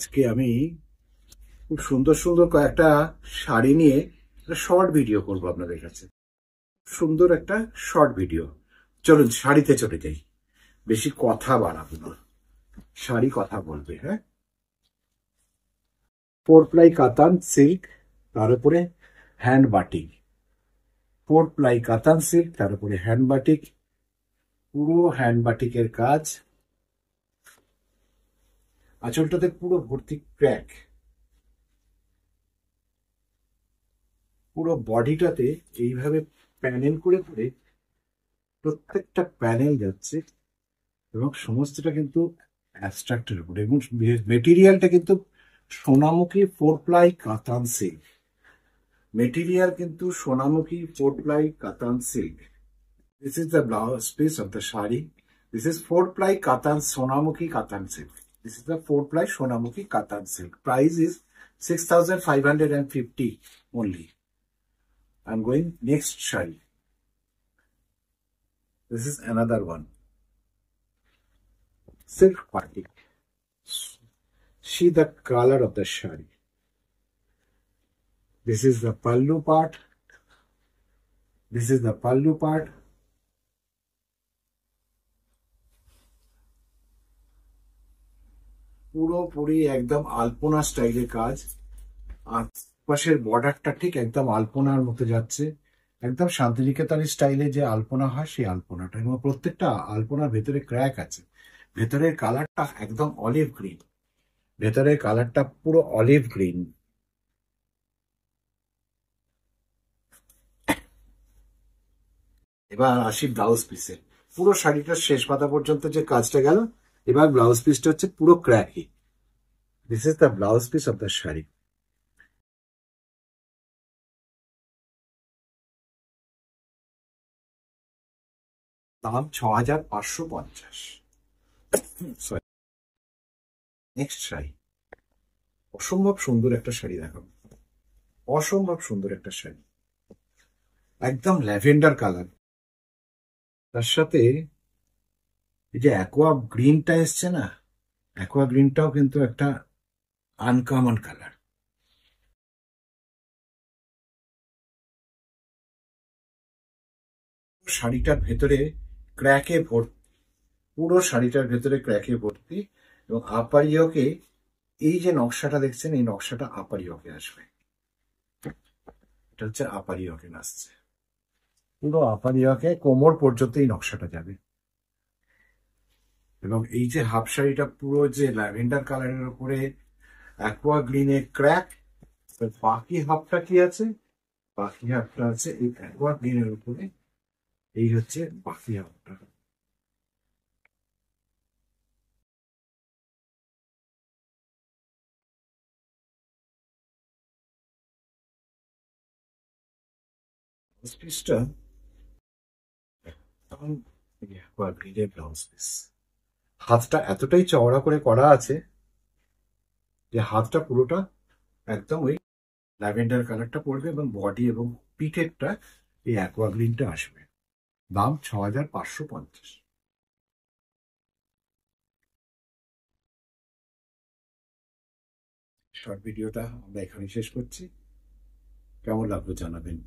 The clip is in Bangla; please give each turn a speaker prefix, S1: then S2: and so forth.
S1: আজকে আমি খুব সুন্দর সুন্দর কয়েকটা শাড়ি নিয়ে একটা শর্ট ভিডিও করবো আপনাদের কাছে। সুন্দর একটা শর্ট ভিডিও। চলুন শাড়িতে চলে যাই, বেশি কথা বাড়াবো না, শাড়ি কথা বলবে। হ্যাঁ, 4 প্লাই কাতান সিল্ক, তার উপরে হ্যান্ড বাটিক। 4 প্লাই কাতান সিল্ক, তার উপরে হ্যান্ড বাটিক, পুরো হ্যান্ড বাটিকের কাজ। আঁচলটাতে পুরো ভর্তি ক্র্যাক, পুরো বডিটাতে এইভাবে প্যানেল করে করে প্রত্যেকটা প্যানেল যাচ্ছে এবং সমস্তটা কিন্তু অ্যাবস্ট্রাক্টের উপরে, এবং মেটেরিয়ালটা কিন্তু সোনামুখী 4 প্লাই কাতান সিল্ক। মেটেরিয়াল কিন্তু সোনামুখী 4 প্লাই কাতান silk. This is the blouse piece of the sari. This is 4 ply কাতান সোনামুখী কাতান silk. This is the 4 ply Sonamukhi Katan silk. Price is 6,550 only. I'm going next shari. This is another one. Silk batik. See the color of the shari. This is the pallu part. This is the pallu part. পুরোপুরি একদম আলপনা স্টাইলের কাজ। আর পাশের বর্ডারটা ঠিক একদম আলপনার মতো যাচ্ছে, একদম শান্তিনিকেতনের স্টাইলে যে আলপনা হয় সেই আলপনাটা। এবং প্রত্যেকটা আলপনার ভেতরে ক্র্যাক আছে। ভেতরের কালারটা একদম অলিভ গ্রিন, ভেতরের কালারটা পুরো অলিভ গ্রিন। এবার আসি ব্লাউজ পিসে। পুরো শাড়িটার শেষ পাতা পর্যন্ত যে কাজটা গেল, এবার ব্লাউজ পিসটা হচ্ছে পুরো ক্র্যাকি। This is the blouse piece of the sari. দাম 6,550। Sorry, next sari. অসম্ভব সুন্দর একটা শাড়ি দেখাবো, অসম্ভব সুন্দর একটা শাড়ি, একদম ল্যাভেন্ডার কালার। তার সাথে এই যে অ্যাকোয়া গ্রিনটা এসছে না, অ্যাকোয়া গ্রিনটাও কিন্তু একটা আনকমন কালার। শাড়িটার ভেতরে ক্র্যাকে ভর্তি, পুরো শাড়িটার ভেতরে ক্র্যাকে ভর্তি। এবং আপার ইয়োকে এই যে নকশাটা দেখছেন, এই নকশাটা আপার ইয়োকে আসবে। এটা হচ্ছে আপার ইয়োকে আসছে, পুরো আপার ইয়োকে কোমর পর্যন্ত এই নকশাটা যাবে। এবং এই যে হাফ শাড়িটা পুরো যে ল্যাভেন্ডার কালারের উপরে অ্যাকোয়া গ্রিনে ক্র্যাক। বাকি হাফটা কি আছে? বাকি হাফটা আছে এই অ্যাকোয়া গ্রিনের উপরে। এই হচ্ছে বাকি হাফটা। পিসটা তখন অ্যাকোয়া গ্রিনের ব্লাউজ পিস। হাতটা এতটাই চওড়া করে করা আছে যে হাতটা পুরোটা একদম ওই ল্যাভেন্ডার কালারটা পড়বে, এবং বডি এবং পিঠেরটা এই অ্যাকোয়া গ্রিনটা আসবে। দাম 6,550। শর্ট ভিডিওটা আমরা এখানে শেষ করছি। কেমন লাগলো জানাবেন।